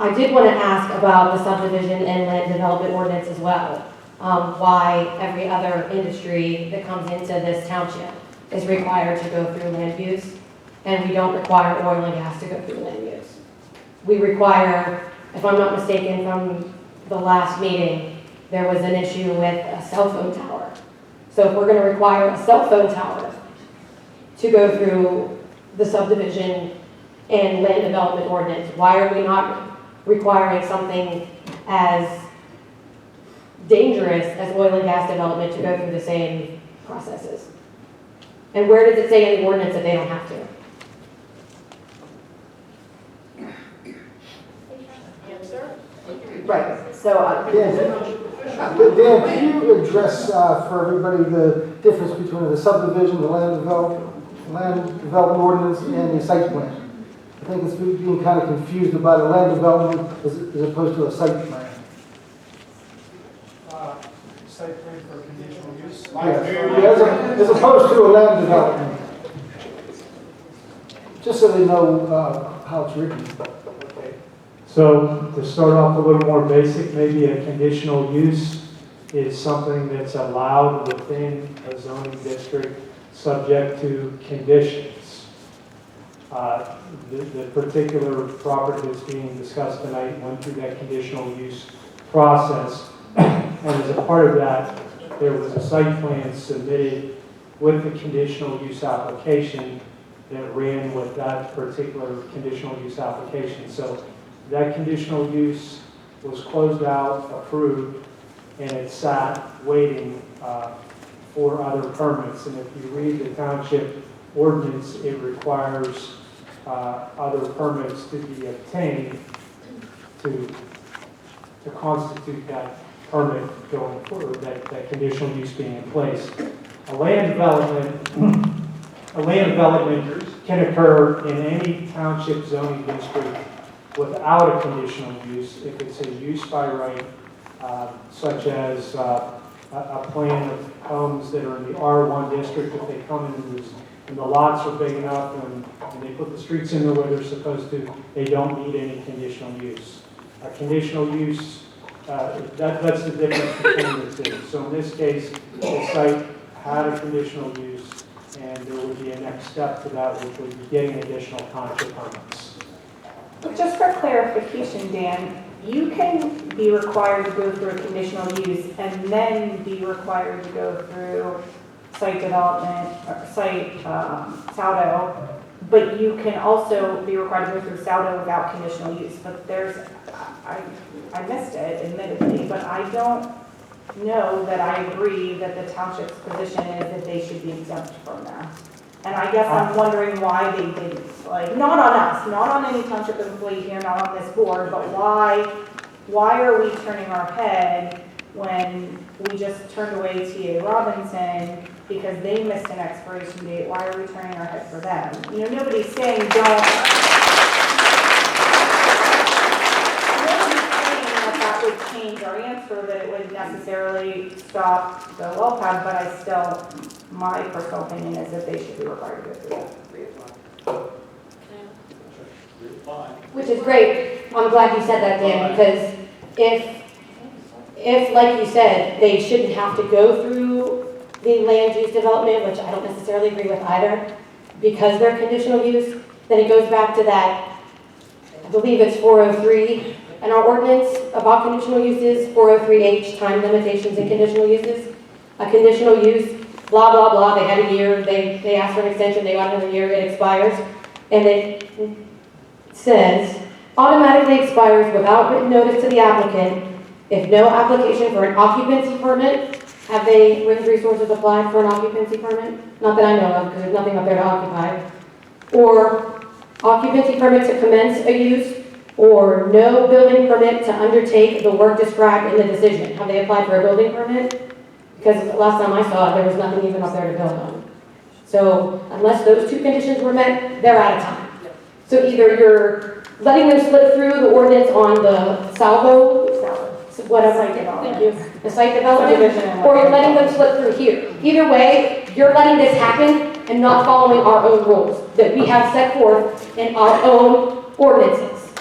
I did want to ask about the subdivision and land development ordinance as well. Why every other industry that comes into this township is required to go through land use, and we don't require oil and gas to go through land use. We require, if I'm not mistaken from the last meeting, there was an issue with a cell phone tower. So if we're going to require a cell phone tower to go through the subdivision and land development ordinance, why are we not requiring something as dangerous as oil and gas development to go through the same processes? And where does it say in the ordinance that they don't have to? Right, so Dan, can you address for everybody the difference between the subdivision, the land development ordinance, and the site plan? I think it's being kind of confused about a land development as opposed to a site plan. Site plan for conditional use. As opposed to a land development. Just so they know how it's written. Okay. So to start off a little more basic, maybe a conditional use is something that's allowed within a zoning district subject to conditions. The particular property that's being discussed tonight went through that conditional use process. And as a part of that, there was a site plan submitted with the conditional use application that ran with that particular conditional use application. So that conditional use was closed out, approved, and it sat waiting for other permits. And if you read the township ordinance, it requires other permits to be obtained to constitute that permit going forward, that conditional use being in place. A land development can occur in any township zoning district without a conditional use if it's a use by right, such as a plan of homes that are in the R1 district. If they come in and the lots are big enough and they put the streets in there where they're supposed to, they don't need any conditional use. A conditional use, that's the difference between the two. So in this case, the site had a conditional use, and there would be a next step to that, which would be getting additional township permits. Just for clarification, Dan, you can be required to go through a conditional use and then be required to go through site development, or site SAUDO, but you can also be required to go through SAUDO without conditional use. But there's, I missed it, admittedly, but I don't know that I agree that the township's position is that they should be exempt from that. And I guess I'm wondering why they didn't. Like, not on us, not on any township employee here, not on this board, but why are we turning our head when we just turned away T.A. Robinson because they missed an expiration date? Why are we turning our head for them? You know, nobody's saying don't. That would change our answer, that it would necessarily stop the well pad, but I still, my personal opinion is that they should be required to go through that. Which is great. I'm glad you said that, Dan, because if, like you said, they shouldn't have to go through the land use development, which I don't necessarily agree with either, because they're conditional use, then it goes back to that, I believe it's 403 in our ordinance about conditional uses, 403H, time limitations and conditional uses. A conditional use, blah, blah, blah, they had a year, they asked for an extension, they got another year, it expires, and it says, automatically expires without written notice to the applicant if no application for an occupancy permit. Have they, Written Resources, applied for an occupancy permit? Not that I know of, because there's nothing up there to occupy. Or occupancy permit to commence a use, or no building permit to undertake the work described in the decision. Have they applied for a building permit? Because last time I saw it, there was nothing even up there to build on. So unless those two conditions were met, they're out of time. So either you're letting them slip through the ordinance on the salvo, whatever, thank you, the site development, or you're letting them slip through here. Either way, you're letting this happen and not following our own rules that we have set forth in our own ordinances.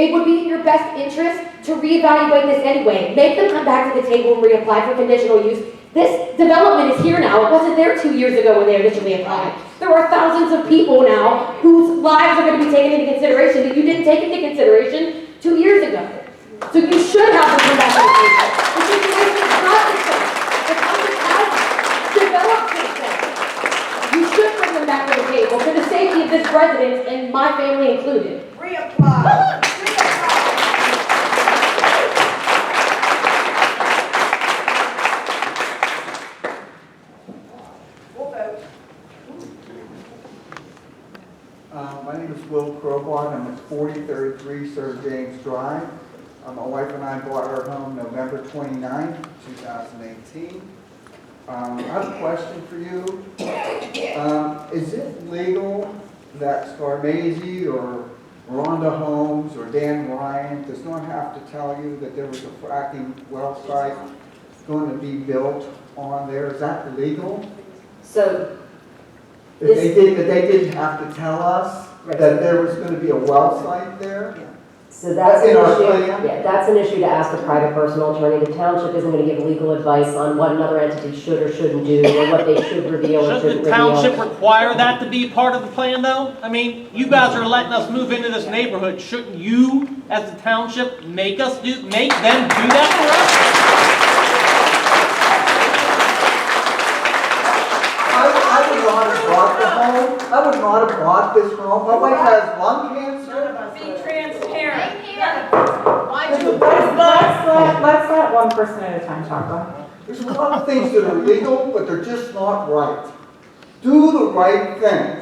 it would be in your best interest to reevaluate this anyway. Make them come back to the table and reapply for conditional use. This development is here now. It wasn't there 2 years ago when they initially applied. There are thousands of people now whose lives are going to be taken into consideration that you didn't take into consideration 2 years ago. So you should have them come back to the table. The situation is not the same. The country has developed since then. You should bring them back to the table for the safety of this resident and my family included. Reapply. My name is Will Crowbot. I'm at 4033 Sir James Drive. My wife and I bought our home November 29, 2018. I have a question for you. Is it legal that Scarmazy or Rhonda Holmes or Dan Ryan does not have to tell you that there was a fracking well site going to be built on there? Is that legal? So, That they didn't have to tell us that there was going to be a well site there? so that's an In our issue, plan? yeah, that's an issue to ask a private personal attorney. The township isn't gonna give legal advice on what another entity should or shouldn't do, or what they should reveal or Shouldn't shouldn't the reveal. township require that to be part of the plan, though? I mean, you guys are letting us move into this neighborhood. Shouldn't you, as the township, make them do that for us? I would not have bought the home. I would not have bought this home. My wife has lung cancer. Be transparent. Let's let one person at a time talk about. There's a lot of things that are legal, but they're just not right. Do the right thing.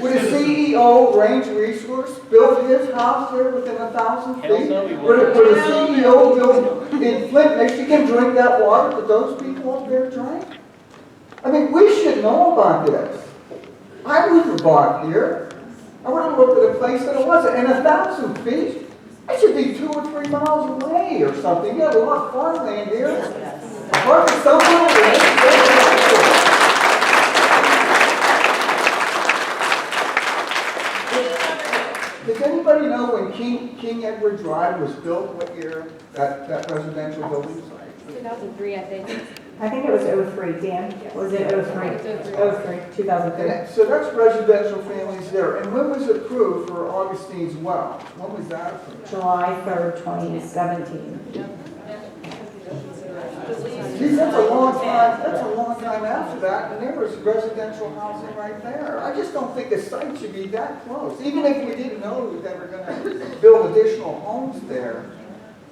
Would a CEO of Range Resource build his house there within 1,000 feet? Hell no, he Would a CEO build in Flint, Michigan, drink that water that those people up there drink? I mean, we should know about this. I wouldn't have bought here. I would have looked at a place that it wasn't. And 1,000 feet? I should be 2 or 3 miles away or something. You have a lot of farmland here. Park at some point. Does anybody know when King Edward Drive was built, what year that residential building was? 2003, I think. I think it was 03, Dan. Was it 03? 03, 2003. So that's residential families there. And when was it approved for Augustine's well? When was that approved? July 3rd, 2017. Geez, that's a long time, after that, and there was residential housing right there. I just don't think a site should be that close. Even if we didn't know that they were gonna build additional homes there.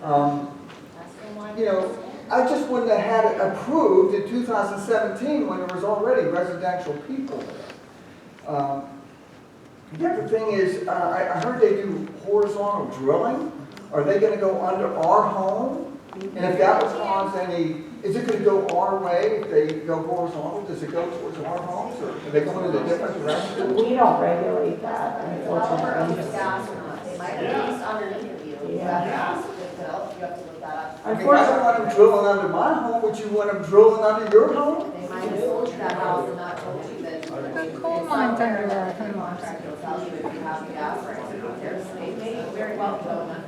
You know, I just wouldn't have had it approved in 2017 when there was already residential people there. The other thing is, I heard they do horizontal drilling. Are they gonna go under our home? And if that would cause any, is it going to go our way if they go horizontal? Does it go towards our homes, or are they going in a different direction? We don't regulate that, unfortunately. They might have least underneath you. Yeah. You have to look that up. I mean, I don't want them drilling under my home. Would you want them drilling under your home? They might have sold you that house and not told you that. The coal mines under there, The contract will tell you if you have the gas rights. They may very well go under.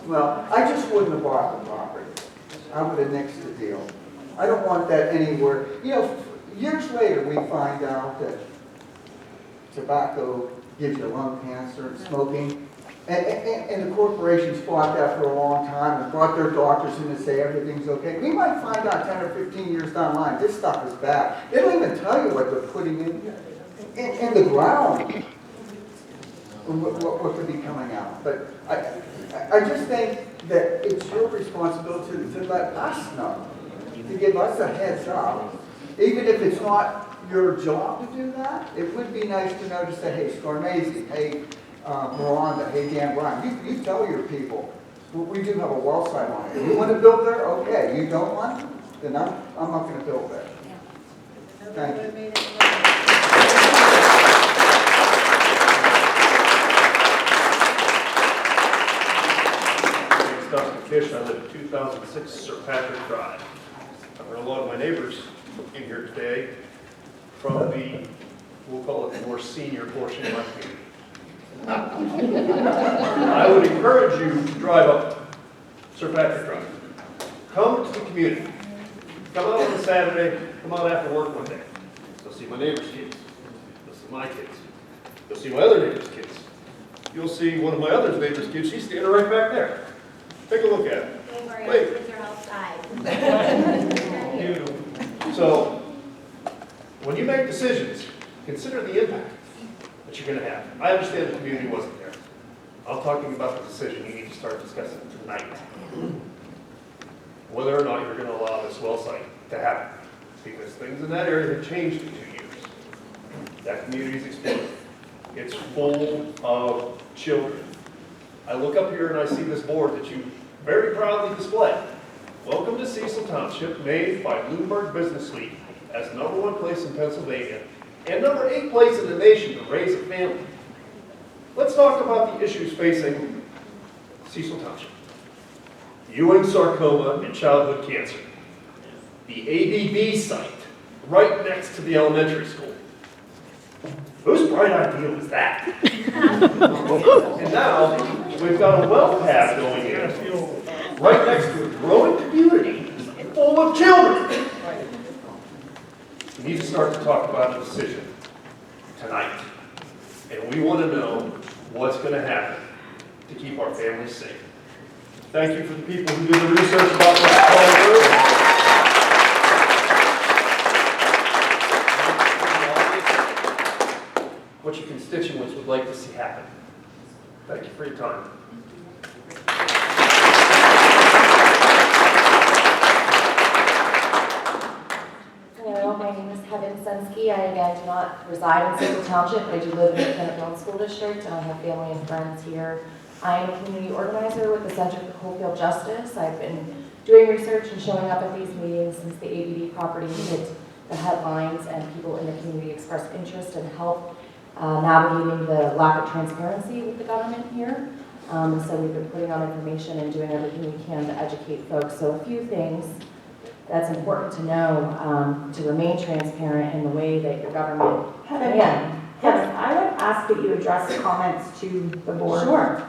Well, I just wouldn't have bought the property. I would have nixed the deal. I don't want that anywhere. You know, years later, we find out that tobacco gives you lung cancer and smoking. And the corporations fought that for a long time and brought their doctors in to say everything's okay. We might find out 10 or 15 years down the line, this stuff is bad. They don't even tell you what they're putting in the ground. What could be coming out. But I just think that it's your responsibility to let us know, to give us a heads up. Even if it's not your job to do that, it would be nice to know to say, hey, Scarmazy, hey, Miranda, hey, Dan Ryan, you tell your people, we do have a well site on it. You want to build there? Okay. You don't want to? Then I'm not going to build there. Thank you. Fish, I live at 2006 Sir Patrick Drive. I've heard a lot of my neighbors in here today from the, we'll call it the more senior portion of my community. I would encourage you to drive up Sir Patrick Drive. Come to the community. Come out on a Saturday, come out after work one day. You'll see my neighbor's kids. You'll see my kids. You'll see my other neighbor's kids. You'll see one of my other neighbor's kids. She's standing right back there. Take a look at her. Don't worry, Wait. our kids are outside. So, when you make decisions, consider the impact that you're going to have. I understand the community wasn't there. I'm talking about the decision you need to start discussing tonight. Whether or not you're going to allow this well site to happen. Because things in that area have changed in 2 years. That community's exploded. It's full of children. I look up here and I see this board that you very proudly display. Welcome to Cecil Township, made by Bloomberg Business Week as #1 place in Pennsylvania and #8 place in the nation to raise a family. Let's talk about the issues facing Cecil Township. Ewing sarcoma and childhood cancer. The ABB site, right next to the elementary school. Whose bright idea was that? And now, we've got a well pad going in, right next to a growing community full of children. We need to start to talk about a decision tonight. And we want to know what's going to happen to keep our families safe. Thank you for the people who did the research about what's what your constituents would like to see happen. Thank you for your time. Hello, my name is Kevin Sensky. I again do not reside in Cecil Township, but I do live in the Kennett School District, and I have family and friends here. I am a community organizer with the Center for Coalfield Justice. I've been doing research and showing up at these meetings since the ABD property hit the headlines and people in the community expressed interest and help navigating the lack of transparency with the government here. So we've been putting on information and doing everything we can to educate folks. So a few things that's important to know to remain transparent in the way that your government can. Kevin, I would ask that you address comments to the board. Sure.